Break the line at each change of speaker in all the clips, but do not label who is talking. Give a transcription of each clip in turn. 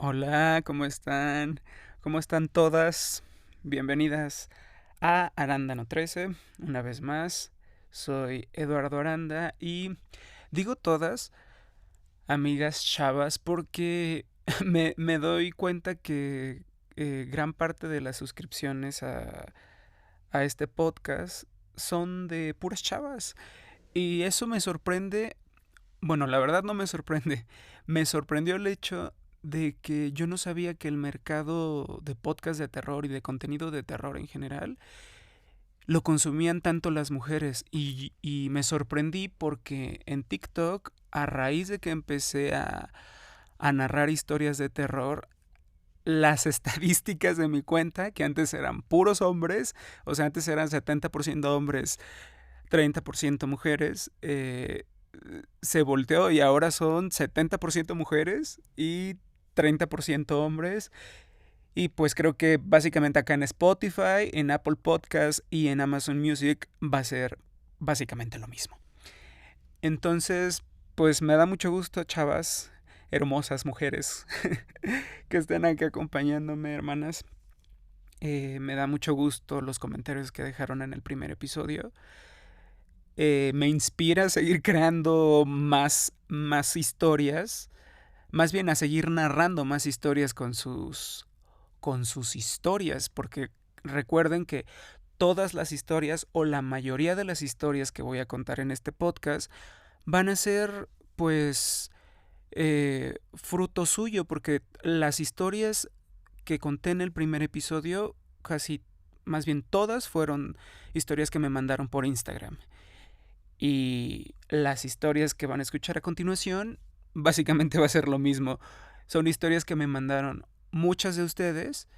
Hola, ¿cómo están? ¿Cómo están todas? Bienvenidas a Arándano 13, una vez más. Soy Eduardo Aranda y digo todas, amigas chavas, porque me doy cuenta que gran parte de las suscripciones a este podcast son de puras chavas. Y eso me sorprende. Bueno, la verdad no me sorprende. Me sorprendió el hecho de que yo no sabía que el mercado de podcast de terror y de contenido de terror en general lo consumían tanto las mujeres. Y me sorprendí porque en TikTok, a raíz de que empecé a narrar historias de terror, las estadísticas de mi cuenta, que antes eran puros hombres, o sea, antes eran 70% hombres, 30% mujeres, se volteó y ahora son 70% mujeres y 30% hombres. Y pues creo que básicamente acá en Spotify, en Apple Podcast y en Amazon Music va a ser básicamente lo mismo. Entonces, pues me da mucho gusto, chavas, hermosas mujeres, que estén aquí acompañándome, hermanas. Me da mucho gusto los comentarios que dejaron en el primer episodio. Me inspira a seguir creando más historias, más bien a seguir narrando más historias con sus historias, porque recuerden que todas las historias o la mayoría de las historias que voy a contar en este podcast van a ser pues fruto suyo, porque las historias que conté en el primer episodio, casi, más bien todas fueron historias que me mandaron por Instagram. Y las historias que van a escuchar a continuación, básicamente va a ser lo mismo. Son historias que me mandaron muchas de ustedes,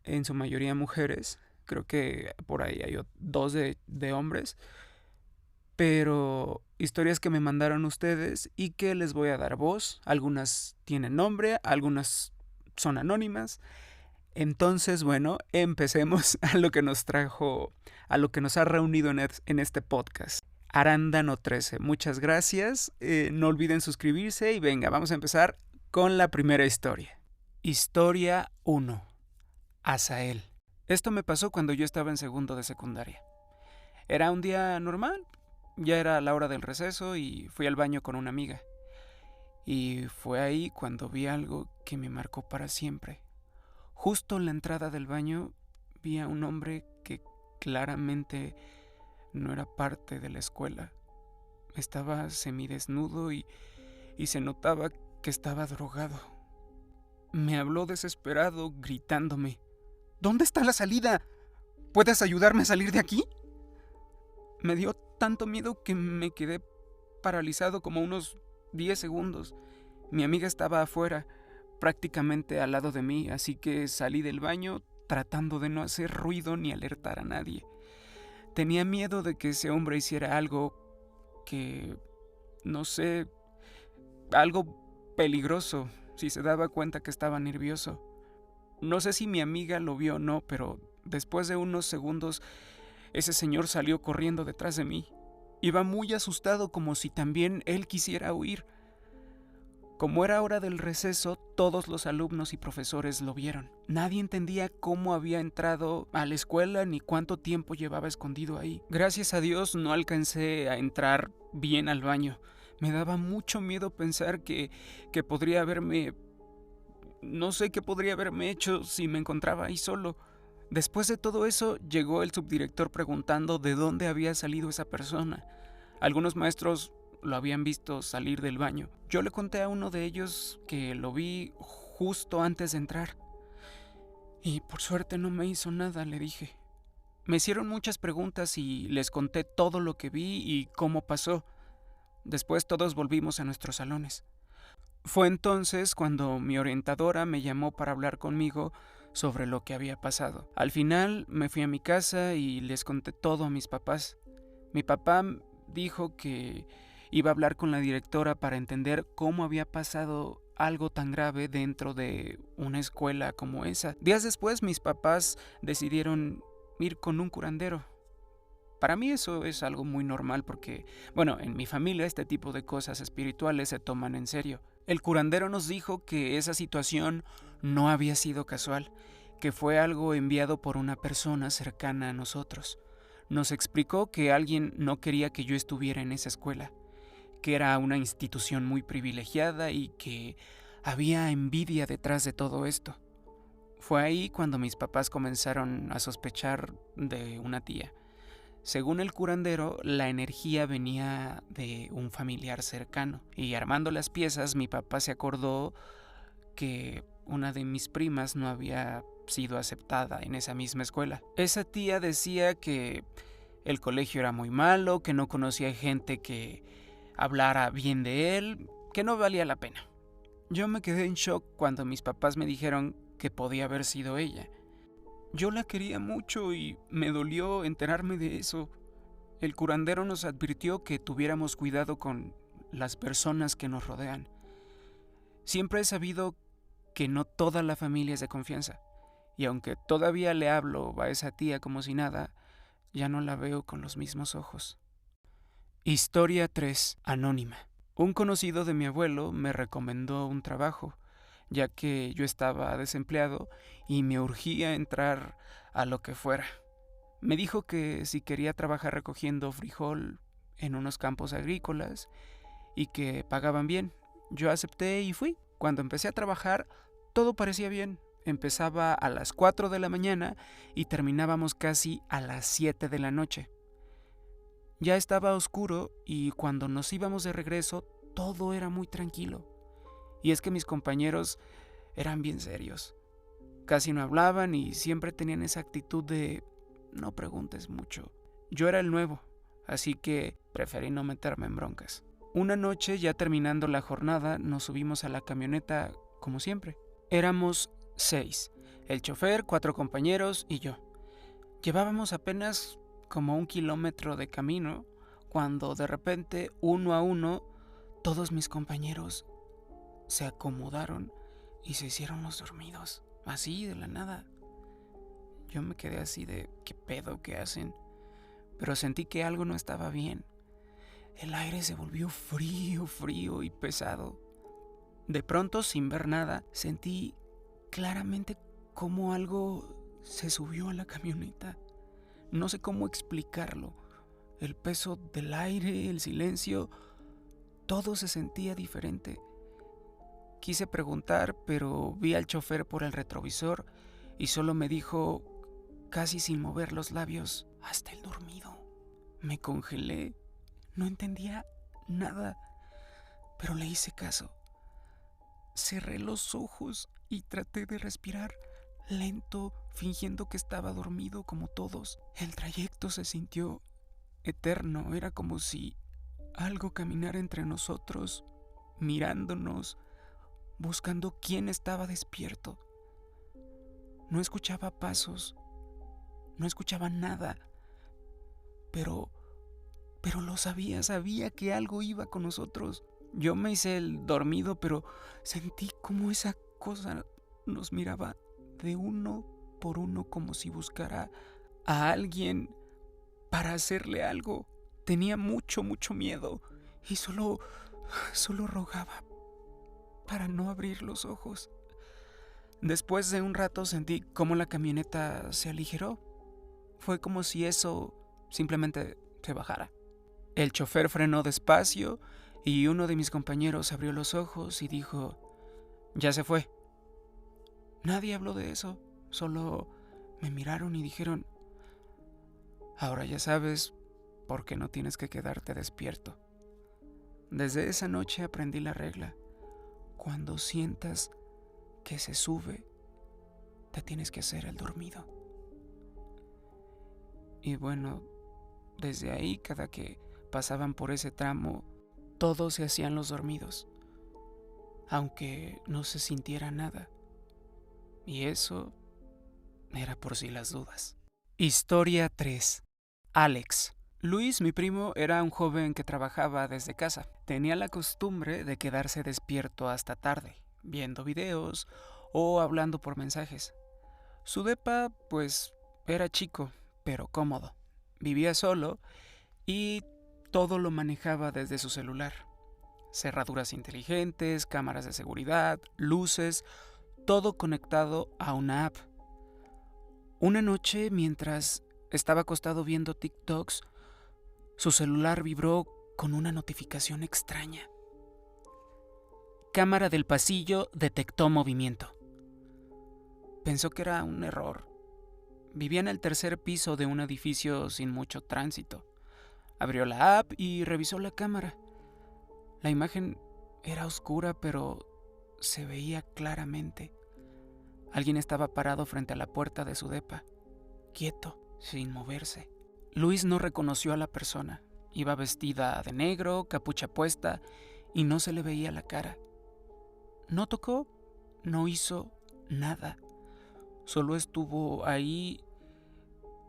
en su mayoría mujeres. Creo que por ahí hay dos de hombres. Pero historias que me mandaron ustedes y que les voy a dar voz. Algunas tienen nombre, algunas son anónimas. Entonces, bueno, empecemos a lo que nos trajo, a lo que nos ha reunido en este podcast. Arándano 13, muchas gracias. No olviden suscribirse y venga, vamos a empezar con la primera historia. Historia 1. Asael. Esto me pasó cuando yo estaba en segundo de secundaria. Era un día normal, ya era la hora del receso y fui al baño con una amiga. Y fue ahí cuando vi algo que me marcó para siempre. Justo en la entrada del baño vi a un hombre que claramente no era parte de la escuela. Estaba semidesnudo y se notaba que estaba drogado. Me habló desesperado, gritándome: ¿Dónde está la salida? ¿Puedes ayudarme a salir de aquí? Me dio tanto miedo que me quedé paralizado como unos 10 segundos. Mi amiga estaba afuera, prácticamente al lado de mí, así que salí del baño tratando de no hacer ruido ni alertar a nadie. Tenía miedo de que ese hombre hiciera algo que, no sé, algo peligroso, si se daba cuenta que estaba nervioso. No sé si mi amiga lo vio o no, pero después de unos segundos, ese señor salió corriendo detrás de mí. Iba muy asustado, como si también él quisiera huir. Como era hora del receso, todos los alumnos y profesores lo vieron. Nadie entendía cómo había entrado a la escuela ni cuánto tiempo llevaba escondido ahí. Gracias a Dios no alcancé a entrar bien al baño. Me daba mucho miedo pensar que podría haberme... No sé qué podría haberme hecho si me encontraba ahí solo. Después de todo eso, llegó el subdirector preguntando de dónde había salido esa persona. Algunos maestros lo habían visto salir del baño. Yo le conté a uno de ellos que lo vi justo antes de entrar. Y por suerte no me hizo nada, le dije. Me hicieron muchas preguntas y les conté todo lo que vi y cómo pasó. Después todos volvimos a nuestros salones. Fue entonces cuando mi orientadora me llamó para hablar conmigo sobre lo que había pasado. Al final me fui a mi casa y les conté todo a mis papás. Mi papá dijo que iba a hablar con la directora para entender cómo había pasado algo tan grave dentro de una escuela como esa. Días después mis papás decidieron ir con un curandero. Para mí eso es algo muy normal porque, bueno, en mi familia este tipo de cosas espirituales se toman en serio. El curandero nos dijo que esa situación no había sido casual, que fue algo enviado por una persona cercana a nosotros. Nos explicó que alguien no quería que yo estuviera en esa escuela, que era una institución muy privilegiada y que había envidia detrás de todo esto. Fue ahí cuando mis papás comenzaron a sospechar de una tía. Según el curandero, la energía venía de un familiar cercano, y armando las piezas mi papá se acordó que una de mis primas no había sido aceptada en esa misma escuela. Esa tía decía que el colegio era muy malo, que no conocía gente que hablara bien de él, que no valía la pena. Yo me quedé en shock cuando mis papás me dijeron que podía haber sido ella. Yo la quería mucho y me dolió enterarme de eso. El curandero nos advirtió que tuviéramos cuidado con las personas que nos rodean. Siempre he sabido que no toda la familia es de confianza, y aunque todavía le hablo a esa tía como si nada, ya no la veo con los mismos ojos. Historia 3. Anónima. Un conocido de mi abuelo me recomendó un trabajo, ya que yo estaba desempleado y me urgía entrar a lo que fuera. Me dijo que si quería trabajar recogiendo frijol en unos campos agrícolas y que pagaban bien. Yo acepté y fui. Cuando empecé a trabajar, todo parecía bien. Empezaba a las 4 de la mañana y terminábamos casi a las 7 de la noche. Ya estaba oscuro y cuando nos íbamos de regreso, todo era muy tranquilo. Y es que mis compañeros eran bien serios. Casi no hablaban y siempre tenían esa actitud de no preguntes mucho. Yo era el nuevo, así que preferí no meterme en broncas. Una noche, ya terminando la jornada, nos subimos a la camioneta como siempre. Éramos 6, el chofer, 4 compañeros y yo. Llevábamos apenas como 1 kilómetro de camino cuando de repente, uno a uno, todos mis compañeros se acomodaron y se hicieron los dormidos, así de la nada. Yo me quedé así de ¿qué pedo que hacen? Pero sentí que algo no estaba bien. El aire se volvió frío y pesado. De pronto, sin ver nada, sentí claramente cómo algo se subió a la camioneta. No sé cómo explicarlo. El peso del aire, el silencio, todo se sentía diferente. Quise preguntar, pero vi al chofer por el retrovisor y solo me dijo, casi sin mover los labios, hasta el dormido. Me congelé. No entendía nada, pero le hice caso. Cerré los ojos y traté de respirar lento, fingiendo que estaba dormido como todos. El trayecto se sintió eterno. Era como si algo caminara entre nosotros, mirándonos, buscando quién estaba despierto. No escuchaba pasos, no escuchaba nada, pero lo sabía que algo iba con nosotros. Yo me hice el dormido, pero sentí como esa cosa nos miraba de uno por uno como si buscara a alguien para hacerle algo. Tenía mucho miedo y solo rogaba para no abrir los ojos. Después de un rato sentí cómo la camioneta se aligeró. Fue como si eso simplemente se bajara. El chofer frenó despacio y uno de mis compañeros abrió los ojos y dijo, ya se fue. Nadie habló de eso, solo me miraron y dijeron, ahora ya sabes por qué no tienes que quedarte despierto. Desde esa noche aprendí la regla. Cuando sientas que se sube, te tienes que hacer el dormido. Y bueno, desde ahí, cada que pasaban por ese tramo, todos se hacían los dormidos, aunque no se sintiera nada. Y eso era por si las dudas. Historia 3. Alex. Luis, mi primo, era un joven que trabajaba desde casa. Tenía la costumbre de quedarse despierto hasta tarde, viendo videos o hablando por mensajes. Su depa, pues, era chico, pero cómodo. Vivía solo y todo lo manejaba desde su celular. cerraduras inteligentes, cámaras de seguridad, luces, todo conectado a una app. Una noche, mientras estaba acostado viendo TikToks, su celular vibró con una notificación extraña. Cámara del pasillo detectó movimiento. Pensó que era un error. Vivía en el tercer piso de un edificio sin mucho tránsito. Abrió la app y revisó la cámara. La imagen era oscura, pero se veía claramente. Alguien estaba parado frente a la puerta de su depa, quieto, sin moverse. Luis no reconoció a la persona. Iba vestida de negro, capucha puesta, y no se le veía la cara. No tocó, no hizo nada. Solo estuvo ahí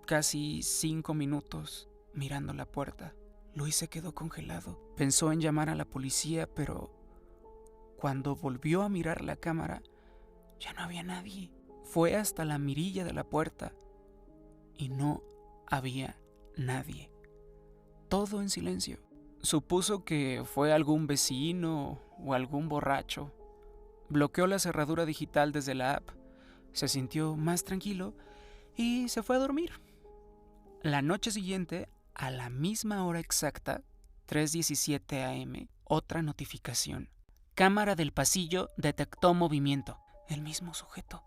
casi 5 minutos mirando la puerta. Luis se quedó congelado. Pensó en llamar a la policía, pero cuando volvió a mirar la cámara, ya no había nadie. Fue hasta la mirilla de la puerta y no había nadie. Todo en silencio. Supuso que fue algún vecino o algún borracho. Bloqueó la cerradura digital desde la app. Se sintió más tranquilo y se fue a dormir. La noche siguiente, a la misma hora exacta, 3:17 a.m., otra notificación. Cámara del pasillo detectó movimiento. El mismo sujeto,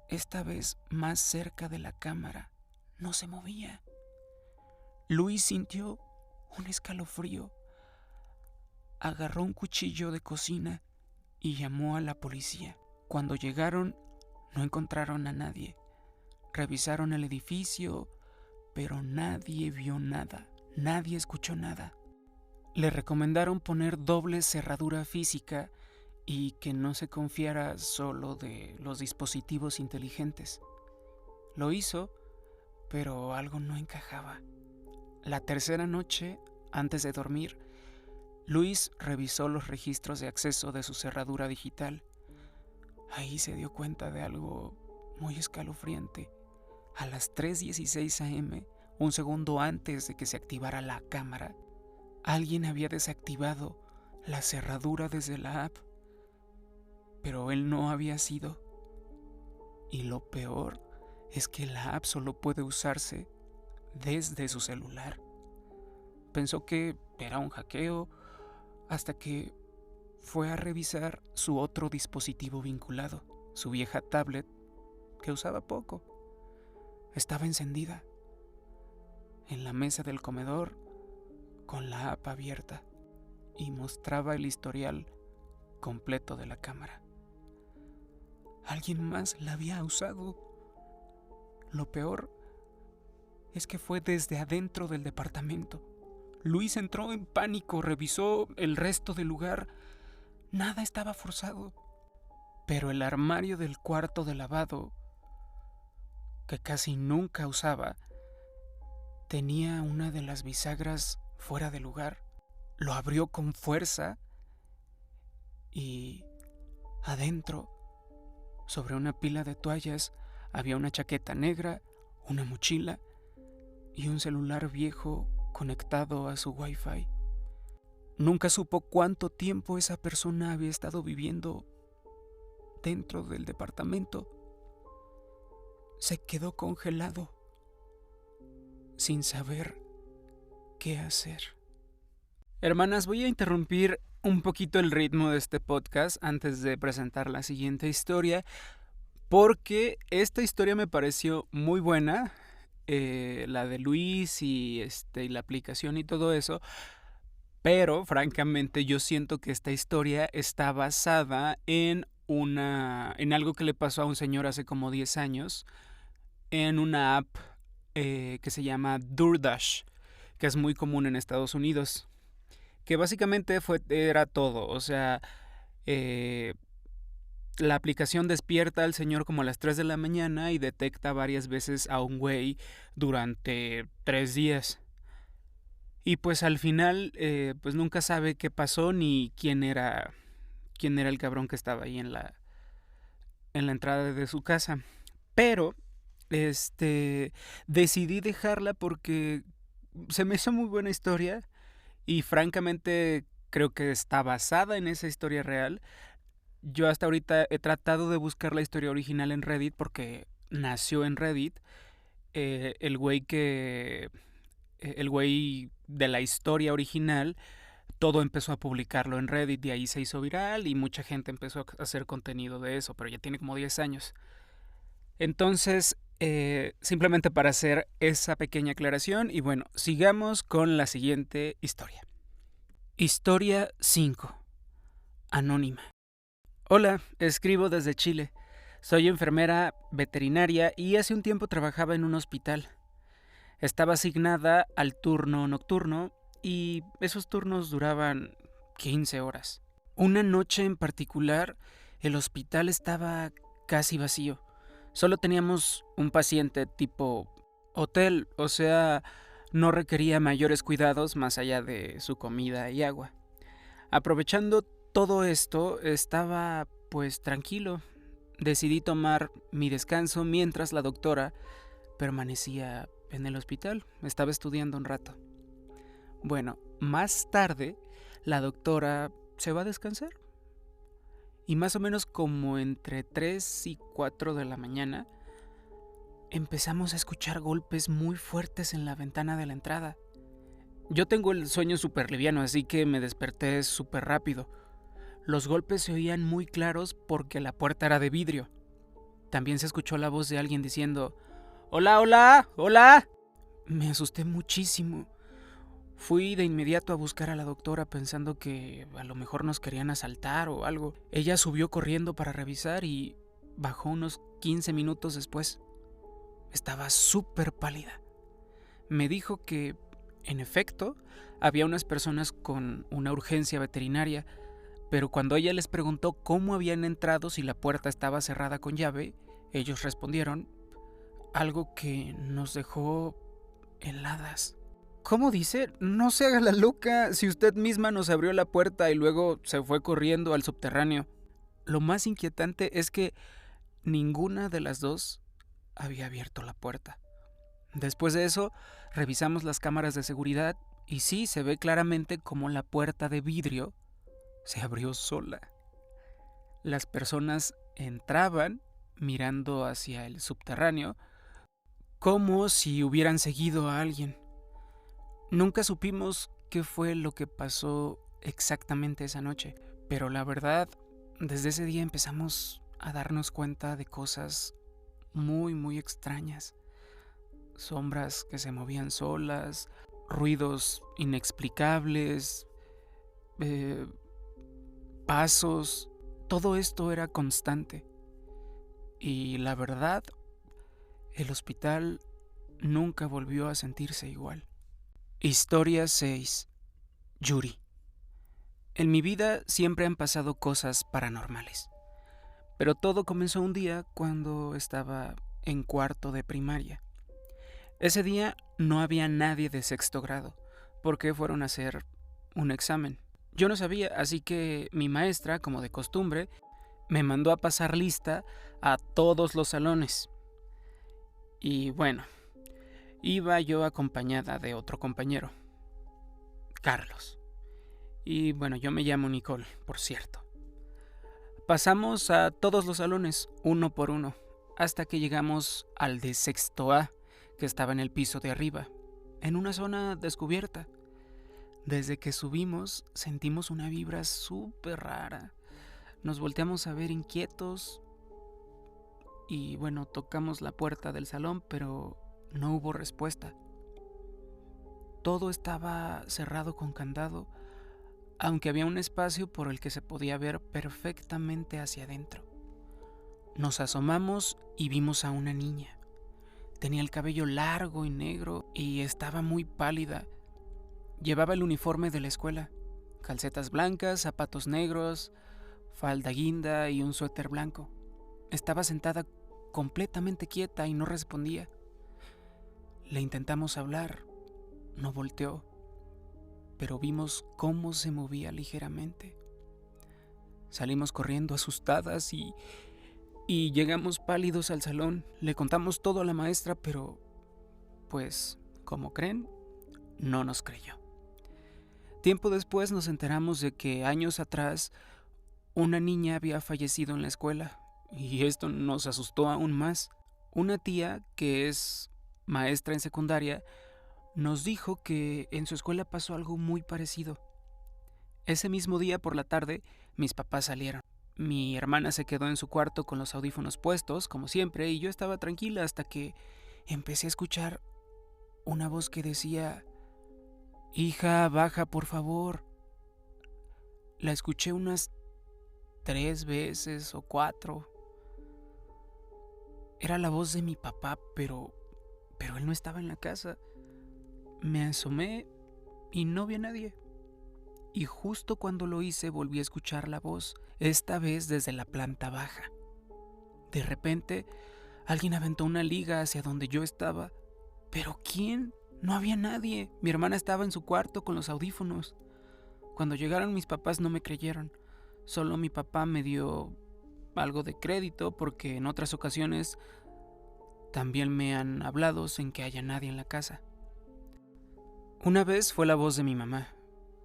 esta vez más cerca de la cámara, no se movía. Luis sintió un escalofrío. Agarró un cuchillo de cocina y llamó a la policía. Cuando llegaron, no encontraron a nadie. Revisaron el edificio, pero nadie vio nada. Nadie escuchó nada. Le recomendaron poner doble cerradura física y que no se confiara solo de los dispositivos inteligentes. Lo hizo, pero algo no encajaba. La tercera noche, antes de dormir, Luis revisó los registros de acceso de su cerradura digital. Ahí se dio cuenta de algo muy escalofriante. A las 3:16 a.m., un segundo antes de que se activara la cámara, alguien había desactivado la cerradura desde la app, pero él no había sido. Y lo peor es que la app solo puede usarse desde su celular. Pensó que era un hackeo hasta que fue a revisar su otro dispositivo vinculado, su vieja tablet que usaba poco. Estaba encendida en la mesa del comedor con la app abierta y mostraba el historial completo de la cámara. Alguien más la había usado. Lo peor es que fue desde adentro del departamento. Luis entró en pánico, revisó el resto del lugar. Nada estaba forzado, pero el armario del cuarto de lavado, que casi nunca usaba, tenía una de las bisagras fuera de lugar. Lo abrió con fuerza y adentro, sobre una pila de toallas, había una chaqueta negra, una mochila y un celular viejo conectado a su Wi-Fi. Nunca supo cuánto tiempo esa persona había estado viviendo dentro del departamento. Se quedó congelado, sin saber qué hacer. Hermanas, voy a interrumpir un poquito el ritmo de este podcast antes de presentar la siguiente historia, porque esta historia me pareció muy buena, la de Luis y la aplicación y todo eso, pero francamente yo siento que esta historia está basada en algo que le pasó a un señor hace como 10 años en una app que se llama DoorDash, que es muy común en Estados Unidos, que básicamente era todo. O sea, la aplicación despierta al señor como a las 3 de la mañana y detecta varias veces a un güey durante 3 días. Y pues al final, pues nunca sabe qué pasó ni quién era el cabrón que estaba ahí en la entrada de su casa. Pero, decidí dejarla porque se me hizo muy buena historia y francamente creo que está basada en esa historia real. Yo hasta ahorita he tratado de buscar la historia original en Reddit porque nació en Reddit. El güey el güey de la historia original, todo empezó a publicarlo en Reddit y ahí se hizo viral y mucha gente empezó a hacer contenido de eso, pero ya tiene como 10 años. Entonces, simplemente para hacer esa pequeña aclaración y bueno, sigamos con la siguiente historia. Historia 5. Anónima. Hola, escribo desde Chile. Soy enfermera veterinaria y hace un tiempo trabajaba en un hospital. Estaba asignada al turno nocturno y esos turnos duraban 15 horas. Una noche en particular, el hospital estaba casi vacío. Solo teníamos un paciente tipo hotel, o sea, no requería mayores cuidados más allá de su comida y agua. Aprovechando todo esto, estaba pues tranquilo. Decidí tomar mi descanso mientras la doctora permanecía en el hospital. Estaba estudiando un rato. Bueno, más tarde, la doctora se va a descansar. Y más o menos como entre 3 y 4 de la mañana, empezamos a escuchar golpes muy fuertes en la ventana de la entrada. Yo tengo el sueño súper liviano, así que me desperté súper rápido. Los golpes se oían muy claros porque la puerta era de vidrio. También se escuchó la voz de alguien diciendo: ¡Hola, hola, hola! Me asusté muchísimo. Fui de inmediato a buscar a la doctora pensando que a lo mejor nos querían asaltar o algo. Ella subió corriendo para revisar y bajó unos 15 minutos después. Estaba súper pálida. Me dijo que, en efecto, había unas personas con una urgencia veterinaria, pero cuando ella les preguntó cómo habían entrado si la puerta estaba cerrada con llave, ellos respondieron algo que nos dejó heladas. ¿Cómo dice? No se haga la loca si usted misma nos abrió la puerta y luego se fue corriendo al subterráneo. Lo más inquietante es que ninguna de las dos había abierto la puerta. Después de eso, revisamos las cámaras de seguridad y sí se ve claramente cómo la puerta de vidrio se abrió sola. Las personas entraban mirando hacia el subterráneo como si hubieran seguido a alguien. Nunca supimos qué fue lo que pasó exactamente esa noche, pero la verdad, desde ese día empezamos a darnos cuenta de cosas muy, muy extrañas. Sombras que se movían solas, ruidos inexplicables, pasos. Todo esto era constante. Y la verdad, el hospital nunca volvió a sentirse igual. Historia 6. Yuri. En mi vida siempre han pasado cosas paranormales. Pero todo comenzó un día cuando estaba en cuarto de primaria. Ese día no había nadie de sexto grado, porque fueron a hacer un examen. Yo no sabía, así que mi maestra, como de costumbre, me mandó a pasar lista a todos los salones. Y bueno, iba yo acompañada de otro compañero, Carlos. Y bueno, yo me llamo Nicole, por cierto. Pasamos a todos los salones, uno por uno, hasta que llegamos al de sexto A, que estaba en el piso de arriba, en una zona descubierta. Desde que subimos, sentimos una vibra súper rara. Nos volteamos a ver inquietos y bueno, tocamos la puerta del salón, pero no hubo respuesta. Todo estaba cerrado con candado, aunque había un espacio por el que se podía ver perfectamente hacia adentro. Nos asomamos y vimos a una niña. Tenía el cabello largo y negro y estaba muy pálida. Llevaba el uniforme de la escuela, calcetas blancas, zapatos negros, falda guinda y un suéter blanco. Estaba sentada completamente quieta y no respondía. Le intentamos hablar, no volteó, pero vimos cómo se movía ligeramente. Salimos corriendo asustadas y llegamos pálidos al salón. Le contamos todo a la maestra, pero, pues, como creen, no nos creyó. Tiempo después nos enteramos de que años atrás una niña había fallecido en la escuela, y esto nos asustó aún más. Una tía, que es maestra en secundaria, nos dijo que en su escuela pasó algo muy parecido. Ese mismo día por la tarde, mis papás salieron. Mi hermana se quedó en su cuarto con los audífonos puestos, como siempre, y yo estaba tranquila hasta que empecé a escuchar una voz que decía: «Hija, baja, por favor». La escuché unas 3 veces o 4. Era la voz de mi papá, pero él no estaba en la casa. Me asomé y no vi a nadie. Y justo cuando lo hice volví a escuchar la voz, esta vez desde la planta baja. De repente, alguien aventó una liga hacia donde yo estaba. ¿Pero quién? No había nadie. Mi hermana estaba en su cuarto con los audífonos. Cuando llegaron mis papás no me creyeron. Solo mi papá me dio algo de crédito porque en otras ocasiones también me han hablado sin que haya nadie en la casa. Una vez fue la voz de mi mamá,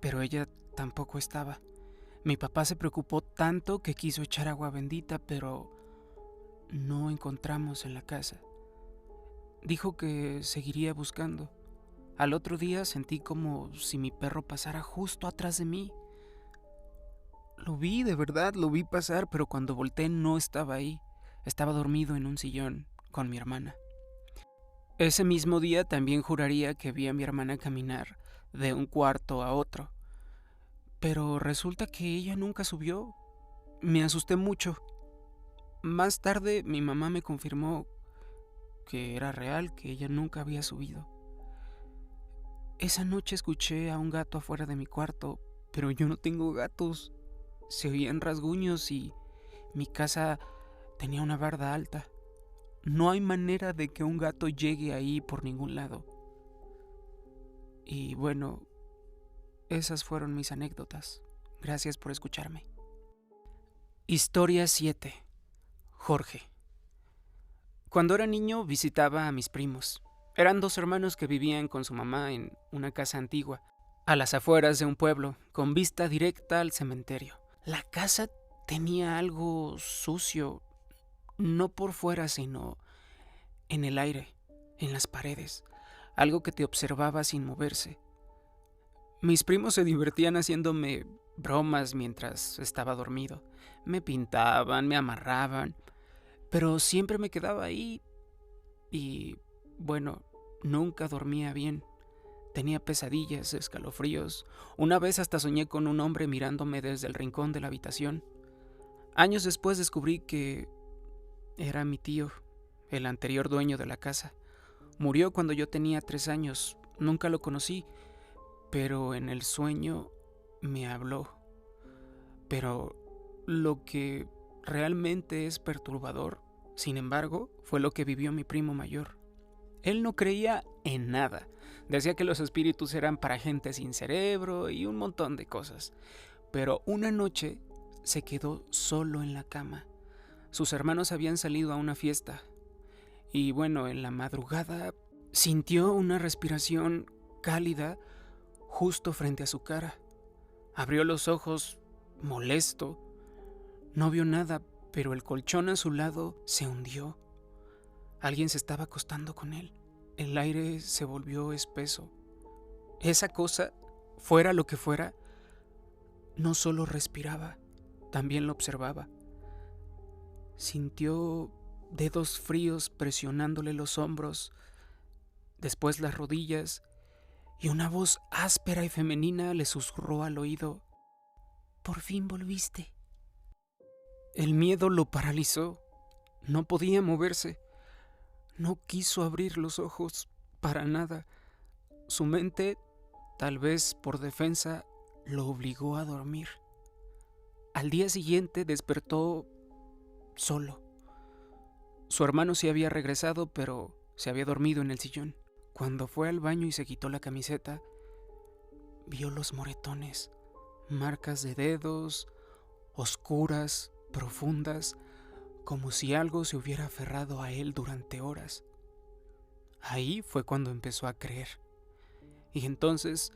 pero ella tampoco estaba. Mi papá se preocupó tanto que quiso echar agua bendita, pero no encontramos en la casa. Dijo que seguiría buscando. Al otro día sentí como si mi perro pasara justo atrás de mí. Lo vi, de verdad, lo vi pasar, pero cuando volteé no estaba ahí. Estaba dormido en un sillón con mi hermana. Ese mismo día también juraría que vi a mi hermana caminar de un cuarto a otro. Pero resulta que ella nunca subió. Me asusté mucho. Más tarde mi mamá me confirmó que era real, que ella nunca había subido. Esa noche escuché a un gato afuera de mi cuarto, pero yo no tengo gatos. Se oían rasguños y mi casa tenía una barda alta. No hay manera de que un gato llegue ahí por ningún lado. Y bueno, esas fueron mis anécdotas. Gracias por escucharme. Historia 7. Jorge. Cuando era niño visitaba a mis primos. Eran 2 hermanos que vivían con su mamá en una casa antigua, a las afueras de un pueblo, con vista directa al cementerio. La casa tenía algo sucio, no por fuera, sino en el aire, en las paredes, algo que te observaba sin moverse. Mis primos se divertían haciéndome bromas mientras estaba dormido. Me pintaban, me amarraban, pero siempre me quedaba ahí y, bueno, nunca dormía bien. Tenía pesadillas, escalofríos. Una vez hasta soñé con un hombre mirándome desde el rincón de la habitación. Años después descubrí que era mi tío, el anterior dueño de la casa. Murió cuando yo tenía 3 años. Nunca lo conocí, pero en el sueño me habló. Pero lo que realmente es perturbador, sin embargo, fue lo que vivió mi primo mayor. Él no creía en nada. Decía que los espíritus eran para gente sin cerebro y un montón de cosas. Pero una noche se quedó solo en la cama. Sus hermanos habían salido a una fiesta. Y bueno, en la madrugada sintió una respiración cálida justo frente a su cara. Abrió los ojos, molesto. No vio nada, pero el colchón a su lado se hundió. Alguien se estaba acostando con él. El aire se volvió espeso. Esa cosa, fuera lo que fuera, no solo respiraba, también lo observaba. Sintió dedos fríos presionándole los hombros, después las rodillas, y una voz áspera y femenina le susurró al oído: «Por fin volviste». El miedo lo paralizó. No podía moverse. No quiso abrir los ojos para nada. Su mente, tal vez por defensa, lo obligó a dormir. Al día siguiente despertó solo. Su hermano se había regresado, pero se había dormido en el sillón. Cuando fue al baño y se quitó la camiseta, vio los moretones, marcas de dedos, oscuras, profundas, como si algo se hubiera aferrado a él durante horas. Ahí fue cuando empezó a creer. Y entonces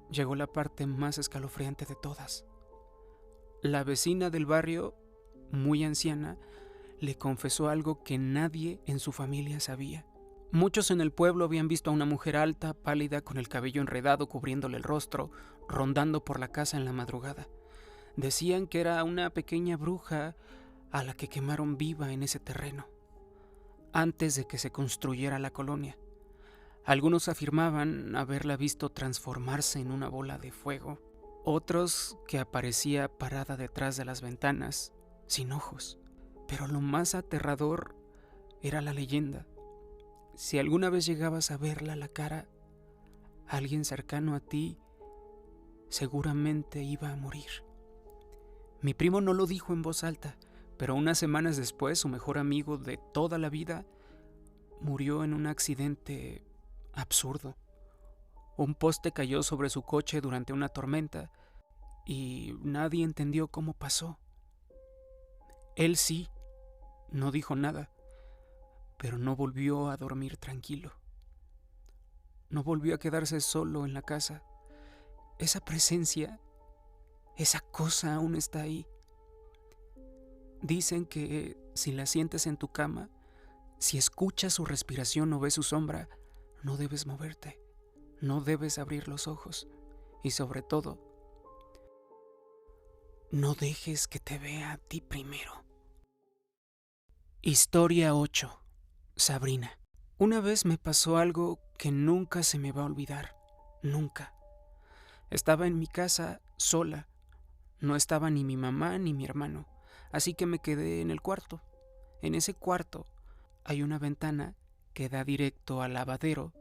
llegó la parte más escalofriante de todas. La vecina del barrio, muy anciana, le confesó algo que nadie en su familia sabía. Muchos en el pueblo habían visto a una mujer alta, pálida, con el cabello enredado cubriéndole el rostro, rondando por la casa en la madrugada. Decían que era una pequeña bruja a la que quemaron viva en ese terreno, antes de que se construyera la colonia. Algunos afirmaban haberla visto transformarse en una bola de fuego, otros que aparecía parada detrás de las ventanas, sin ojos. Pero lo más aterrador era la leyenda. Si alguna vez llegabas a verla a la cara, alguien cercano a ti seguramente iba a morir. Mi primo no lo dijo en voz alta, pero unas semanas después su mejor amigo de toda la vida murió en un accidente absurdo. Un poste cayó sobre su coche durante una tormenta y nadie entendió cómo pasó. Él sí, no dijo nada, pero no volvió a dormir tranquilo. No volvió a quedarse solo en la casa. Esa presencia, esa cosa aún está ahí. Dicen que si la sientes en tu cama, si escuchas su respiración o ves su sombra, no debes moverte, no debes abrir los ojos y sobre todo, no dejes que te vea a ti primero. Historia 8. Sabrina. Una vez me pasó algo que nunca se me va a olvidar, nunca. Estaba en mi casa sola, no estaba ni mi mamá ni mi hermano, así que me quedé en el cuarto. En ese cuarto hay una ventana que da directo al lavadero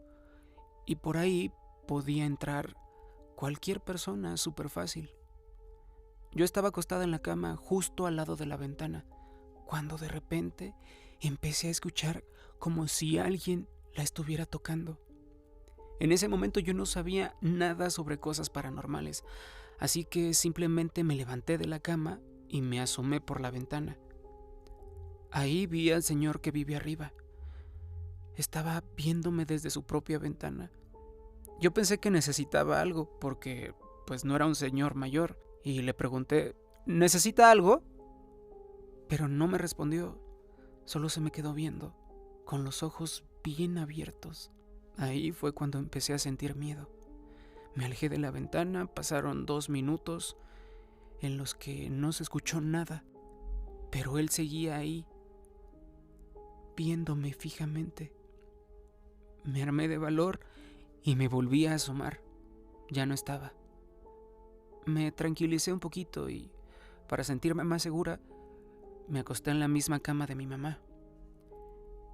y por ahí podía entrar cualquier persona súper fácil. Yo estaba acostada en la cama justo al lado de la ventana, cuando de repente empecé a escuchar como si alguien la estuviera tocando. En ese momento yo no sabía nada sobre cosas paranormales, así que simplemente me levanté de la cama y me asomé por la ventana. Ahí vi al señor que vive arriba. Estaba viéndome desde su propia ventana. Yo pensé que necesitaba algo porque pues no era un señor mayor y le pregunté, ¿necesita algo? Pero no me respondió, solo se me quedó viendo, con los ojos bien abiertos. Ahí fue cuando empecé a sentir miedo. Me alejé de la ventana, pasaron 2 minutos en los que no se escuchó nada, pero él seguía ahí, viéndome fijamente. Me armé de valor y me volví a asomar. Ya no estaba. Me tranquilicé un poquito y, para sentirme más segura, me acosté en la misma cama de mi mamá.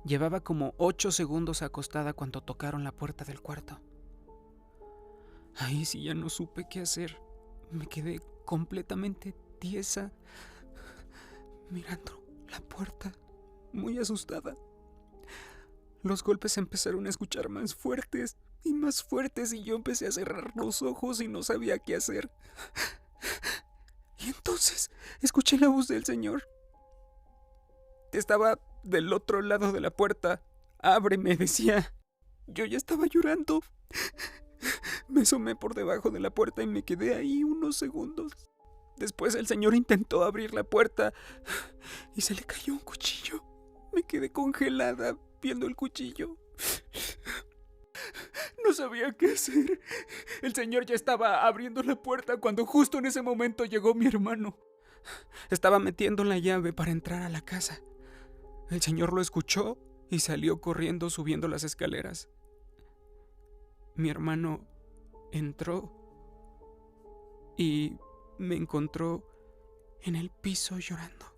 Llevaba como 8 segundos acostada cuando tocaron la puerta del cuarto. Ahí sí ya no supe qué hacer. Me quedé completamente tiesa, mirando la puerta, muy asustada. Los golpes empezaron a escuchar más fuertes y yo empecé a cerrar los ojos y no sabía qué hacer. Y entonces escuché la voz del señor. Estaba del otro lado de la puerta. Ábreme, decía. Yo ya estaba llorando. Me asomé por debajo de la puerta y me quedé ahí unos segundos. Después el señor intentó abrir la puerta y se le cayó un cuchillo. Me quedé congelada viendo el cuchillo. No sabía qué hacer. El señor ya estaba abriendo la puerta cuando justo en ese momento llegó mi hermano. Estaba metiendo la llave para entrar a la casa. El señor lo escuchó y salió corriendo subiendo las escaleras. Mi hermano entró y me encontró en el piso llorando.